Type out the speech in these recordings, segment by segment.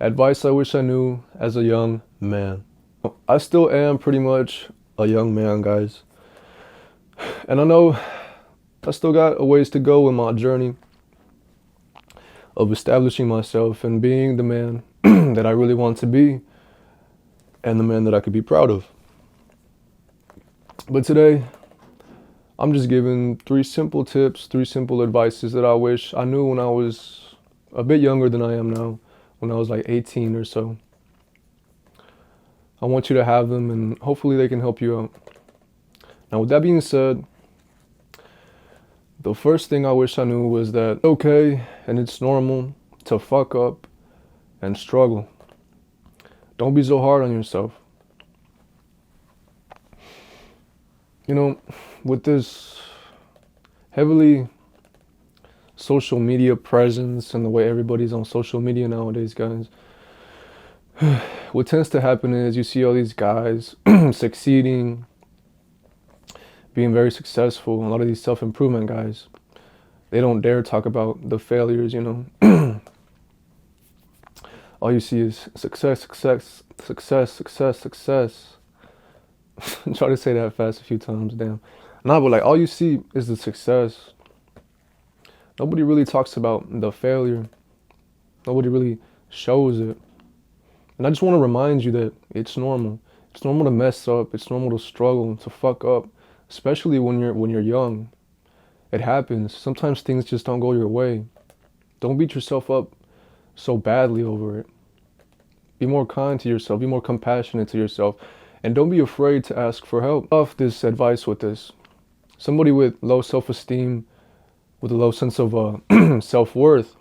Advice I wish I knew as a young man. I still am pretty much a young man, guys. And I know I still got a ways to go in my journey of establishing myself and being the man that I really want to be and the man that I could be proud of. But today, I'm just giving three simple tips, three simple advices that I wish I knew when I was a bit younger than I am now, when I was like 18 or so. I want you to have them and hopefully they can help you out. Now, with that being said, the first thing I wish I knew was that it's okay and it's normal to fuck up and struggle. Don't be so hard on yourself. You know, with this heavily social media presence and the way everybody's on social media nowadays, guys, what tends to happen is you see all these guys succeeding, being very successful. A lot of these self-improvement guys, they don't dare talk about the failures, you know. All you see is success, success, success, success, success. Try to say that fast a few times, damn. Nah, but like all you see is the success. Nobody really talks about the failure. Nobody really shows it. And I just want to remind you that it's normal. It's normal to mess up. It's normal to struggle, to fuck up, especially when you're young. It happens. Sometimes things just don't go your way. Don't beat yourself up so badly over it. Be more kind to yourself. Be more compassionate to yourself. And don't be afraid to ask for help. Off this advice with this. Somebody with low self-esteem, with a low sense of self-worth,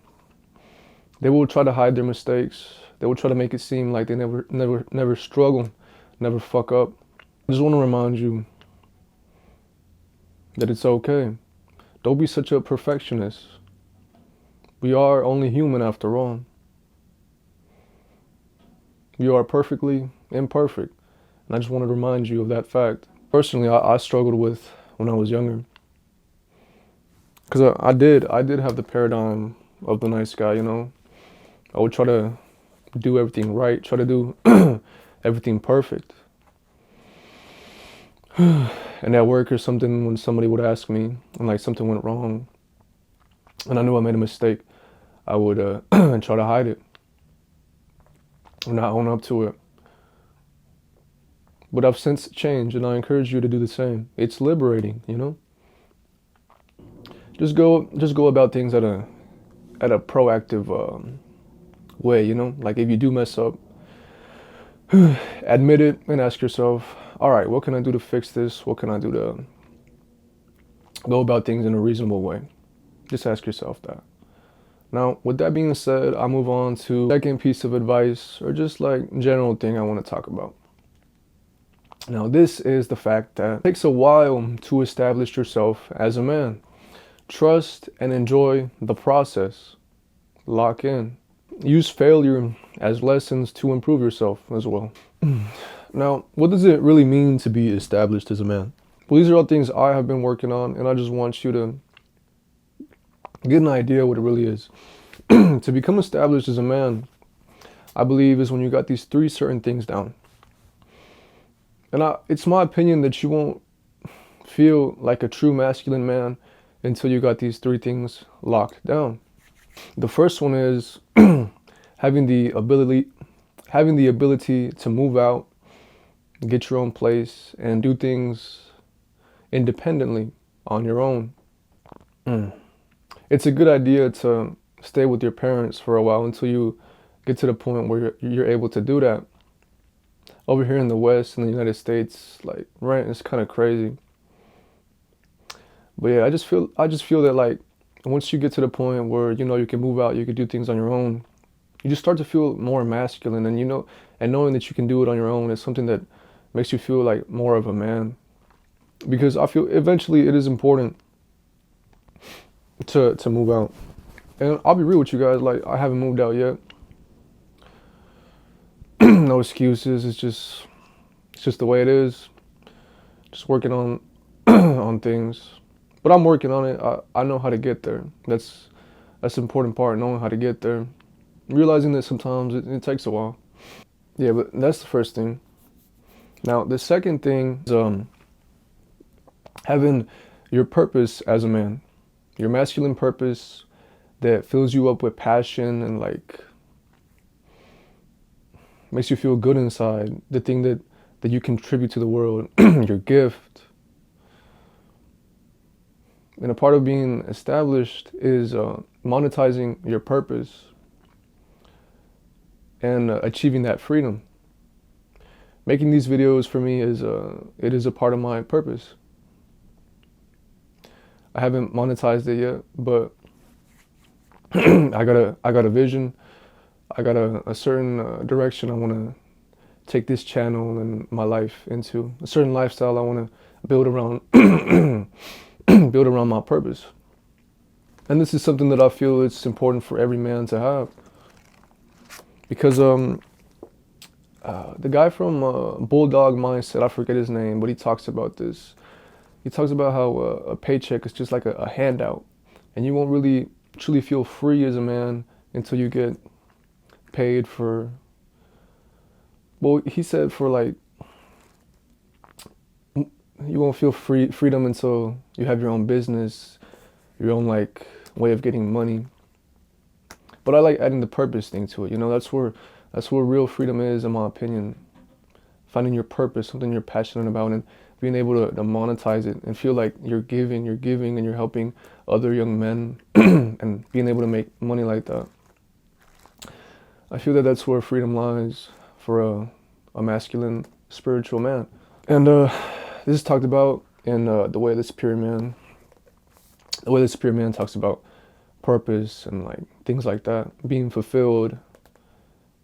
they will try to hide their mistakes. They will try to make it seem like they never struggle, never fuck up. I just want to remind you that it's okay. Don't be such a perfectionist. We are only human after all. You are perfectly imperfect. And I just wanted to remind you of that fact. Personally, I struggled with when I was younger. Because I did have the paradigm of the nice guy, you know. I would try to do everything right, try to do everything perfect. And at work or something, when somebody would ask me and like something went wrong and I knew I made a mistake, I would try to hide it or not own up to it. But I've since changed and I encourage you to do the same. It's liberating, you know? Just go about things at a proactive way, you know? Like if you do mess up, admit it and ask yourself, all right, what can I do to fix this? What can I do to go about things in a reasonable way? Just ask yourself that. Now, with that being said, I'll move on to the second piece of advice or just like general thing I want to talk about. Now, this is the fact that it takes a while to establish yourself as a man. Trust and enjoy the process. Lock in. Use failure as lessons to improve yourself as well. Now, what does it really mean to be established as a man? Well, these are all things I have been working on, and I just want you to get an idea what it really is. To become established as a man, I believe, is when you got these three certain things down. And it's my opinion that you won't feel like a true masculine man until you got these three things locked down. The first one is having the ability to move out, get your own place, and do things independently on your own. It's a good idea to stay with your parents for a while until you get to the point where you're able to do that. Over here in the West, in the United States, like rent is kind of crazy. But yeah, I just feel that like once you get to the point where you know you can move out, you can do things on your own, you just start to feel more masculine, and knowing that you can do it on your own is something that makes you feel like more of a man. Because I feel eventually it is important to move out. And I'll be real with you guys, like I haven't moved out yet. No excuses. It's just the way it is. Just working on on things, but I'm working on it. I know how to get there. That's the important part, knowing how to get there. Realizing that sometimes it takes a while. Yeah, but that's the first thing. Now, the second thing is having your purpose as a man, your masculine purpose that fills you up with passion and like makes you feel good inside, the thing that you contribute to the world, your gift. And a part of being established is monetizing your purpose and achieving that freedom. Making these videos for me is it is a part of my purpose. I haven't monetized it yet, but I got a vision. I got a certain direction I want to take this channel and my life into, a certain lifestyle I want to build around build around my purpose. And this is something that I feel it's important for every man to have, because the guy from Bulldog Mindset, I forget his name, but he talks about this. He talks about how a paycheck is just like a handout, and you won't really truly feel free as a man until you get paid for. Well, he said for like you won't feel freedom until you have your own business, your own like way of getting money. But I like adding the purpose thing to it. You know, that's where real freedom is, in my opinion. Finding your purpose, something you're passionate about, and being able to monetize it and feel like you're giving, and you're helping other young men, and being able to make money like that. I feel that that's where freedom lies for a masculine, spiritual man. And this is talked about in the way the Superior Man. The way the Superior Man talks about purpose and like things like that, being fulfilled,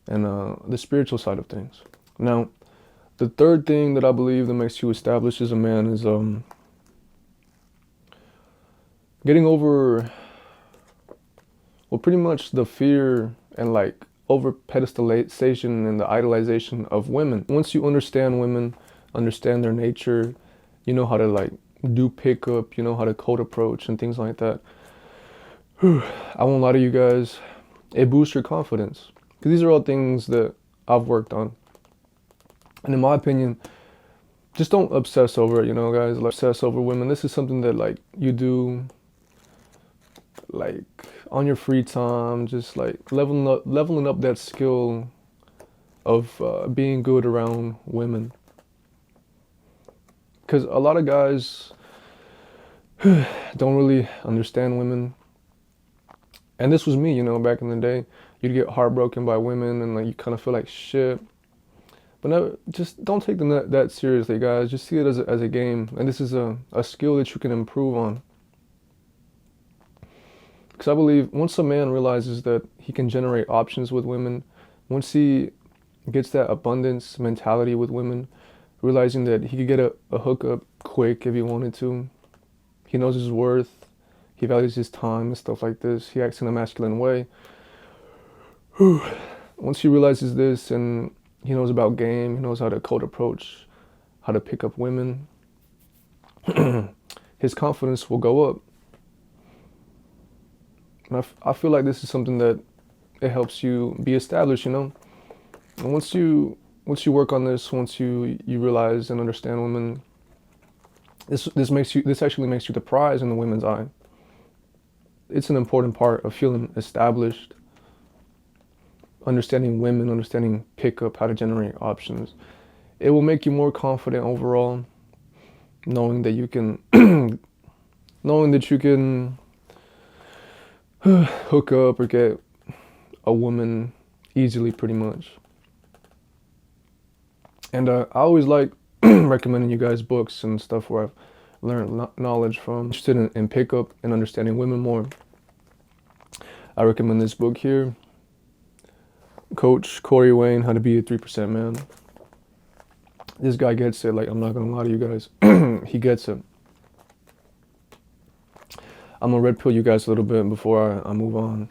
and the spiritual side of things. Now, the third thing that I believe that makes you established as a man is getting over, well, pretty much the fear and like over pedestalization and the idolization of women. Once you understand women, understand their nature, you know how to like do pickup, you know how to code approach and things like that. I won't lie to you guys, it boosts your confidence. Because these are all things that I've worked on. And in my opinion, just don't obsess over it, you know, guys. Like, obsess over women. This is something that like you do like on your free time, just like leveling up that skill of being good around women. Because a lot of guys don't really understand women. And this was me, you know, back in the day. You'd get heartbroken by women and like you kind of feel like shit. But no, just don't take them that seriously, guys. Just see it as a game. And this is a skill that you can improve on. Because I believe once a man realizes that he can generate options with women, once he gets that abundance mentality with women, realizing that he could get a hookup quick if he wanted to, he knows his worth, he values his time and stuff like this, he acts in a masculine way. Once he realizes this and he knows about game, he knows how to code approach, how to pick up women, his confidence will go up. And I feel like this is something that it helps you be established, you know. And once you work on this, once you realize and understand women, this actually makes you the prize in the women's eye. It's an important part of feeling established, understanding women, understanding pickup, how to generate options. It will make you more confident overall, knowing that you can hook up or get a woman easily, pretty much. And I always like recommending you guys books and stuff where I've learned knowledge from. Interested in pickup and understanding women more, I recommend this book here. Coach Corey Wayne, How to Be a 3% Man. This guy gets it. Like, I'm not gonna lie to you guys. He gets it. I'm gonna red pill you guys a little bit before I move on.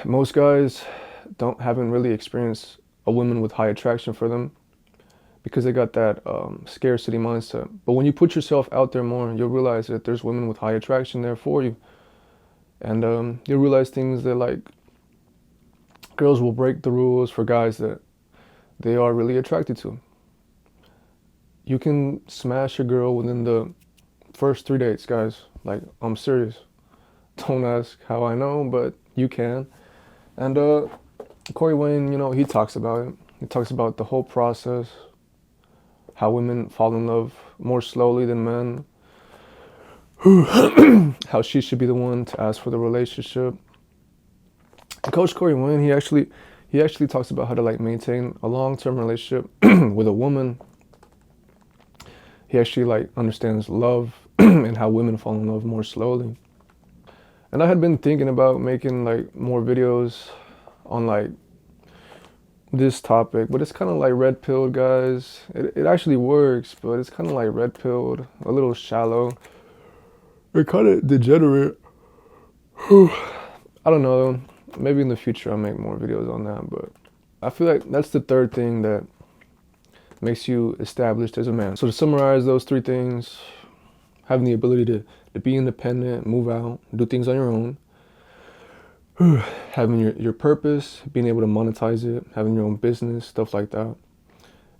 Most guys haven't really experienced a woman with high attraction for them because they got that scarcity mindset. But when you put yourself out there more, you'll realize that there's women with high attraction there for you. And you'll realize things that like girls will break the rules for guys that they are really attracted to. You can smash a girl within the first 3 dates, guys. Like, I'm serious. Don't ask how I know, but you can. And Corey Wayne, he talks about it. He talks about the whole process, how women fall in love more slowly than men, how she should be the one to ask for the relationship. And Coach Corey Wayne, he actually talks about how to like maintain a long-term relationship with a woman. He actually like understands love and how women fall in love more slowly. And I had been thinking about making like more videos on like this topic, but it's kind of like red pilled, guys. It actually works, but it's kind of like red pilled, a little shallow. It's kind of degenerate. I don't know. Maybe in the future I'll make more videos on that, but I feel like that's the third thing that makes you established as a man. So to summarize those three things: having the ability to be independent, move out, do things on your own, having your purpose, being able to monetize it, having your own business, stuff like that,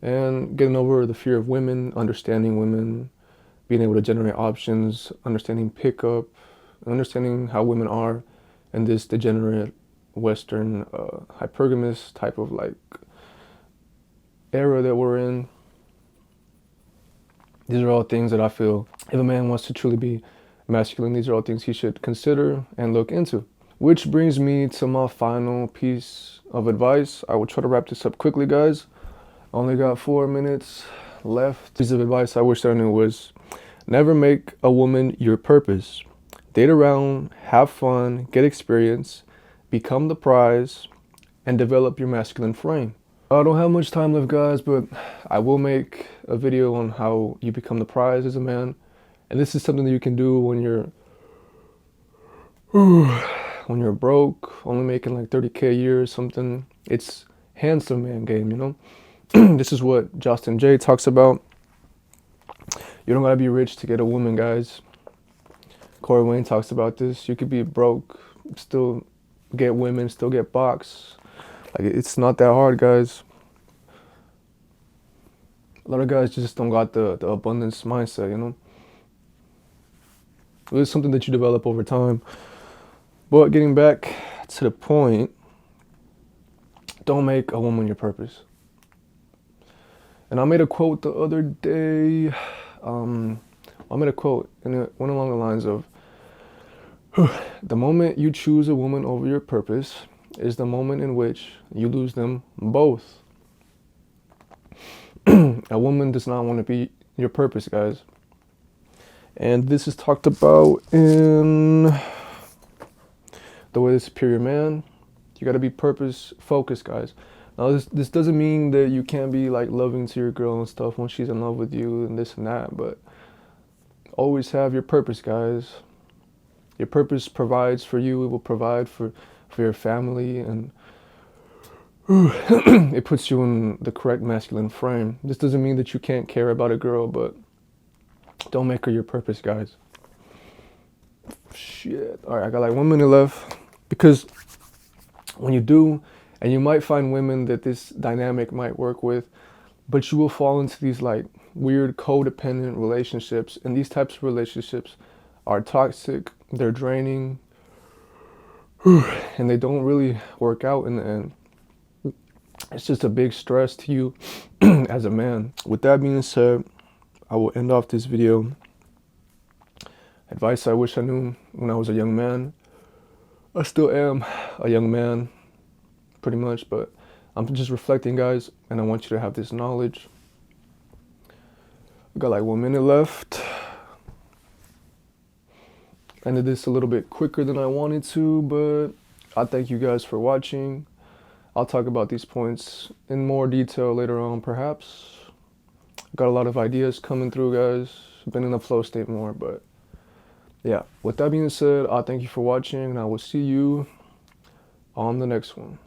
and getting over the fear of women, understanding women, being able to generate options, understanding pickup, understanding how women are in this degenerate Western hypergamous type of like era that we're in. These are all things that I feel if a man wants to truly be masculine, these are all things he should consider and look into. Which brings me to my final piece of advice. I will try to wrap this up quickly, guys. Only got 4 minutes left. Piece of advice I wish I knew was never make a woman your purpose. Date around, have fun, get experience, become the prize, and develop your masculine frame. I don't have much time left, guys, but I will make a video on how you become the prize as a man. And this is something that you can do when you're broke, only making like 30K a year or something. It's handsome man game, This is what Justin Jay talks about. You don't gotta be rich to get a woman, guys. Corey Wayne talks about this. You could be broke, still get women, still get box. Like, it's not that hard, guys. A lot of guys just don't got the abundance mindset, It's something that you develop over time. But getting back to the point, don't make a woman your purpose. And I made a quote the other day. I made a quote, and it went along the lines of, the moment you choose a woman over your purpose is the moment in which you lose them both. A woman does not want to be your purpose, guys. And this is talked about in The Way of the Superior Man. You got to be purpose focused, guys. Now, this doesn't mean that you can't be like loving to your girl and stuff when she's in love with you and this and that, but always have your purpose, guys. Your purpose provides for you. It will provide for your family, and it puts you in the correct masculine frame. This doesn't mean that you can't care about a girl, but don't make her your purpose, guys. Shit. All right, I got like 1 minute left, because when you do, and you might find women that this dynamic might work with, but you will fall into these like weird codependent relationships, and these types of relationships are toxic, they're draining, and they don't really work out in the end. It's just a big stress to you as a man. With that being said, I will end off this video. Advice I wish I knew when I was a young man. I still am a young man, pretty much, but I'm just reflecting, guys, and I want you to have this knowledge. I got like 1 minute left. I ended this a little bit quicker than I wanted to, but I thank you guys for watching. I'll talk about these points in more detail later on, perhaps. Got a lot of ideas coming through, guys. Been in the flow state more, but yeah. With that being said, I thank you for watching, and I will see you on the next one.